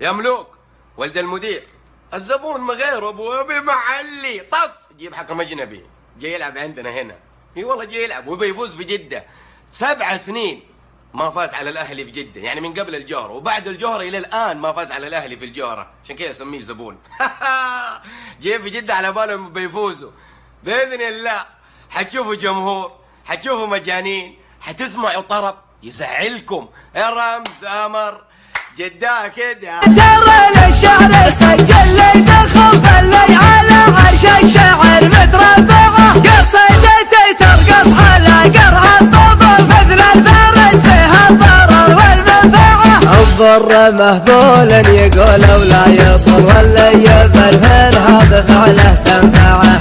يا ملوك ولد المدير، الزبون مغير ابوابي محلي طف جيب حكم اجنبي جاي يلعب عندنا هنا. اي والله جاي يلعب ويبي يفوز في جده. 7 سنين ما فاز على الاهلي في جده، يعني من قبل الجوهره وبعد الجوهره الى الان ما فاز على الاهلي في الجوهره، عشان كذا اسميه زبون. جاي في جده على بالهم بيفوزوا. باذن الله حتشوفوا جمهور، حتشوفوا مجانين، حتسمعوا طرب يزعلكم. يا رمز امر جده كده. ترى للشعر سجل لي دخل باللي على عرش الشعر متربعه، قصيدتي ترقص على قرع الطبل مثل الفارس فيها الضرر والمنفعه. الضر مهذول يقول ولا يضر، واللي يفلفل هذا فعله تنفعه.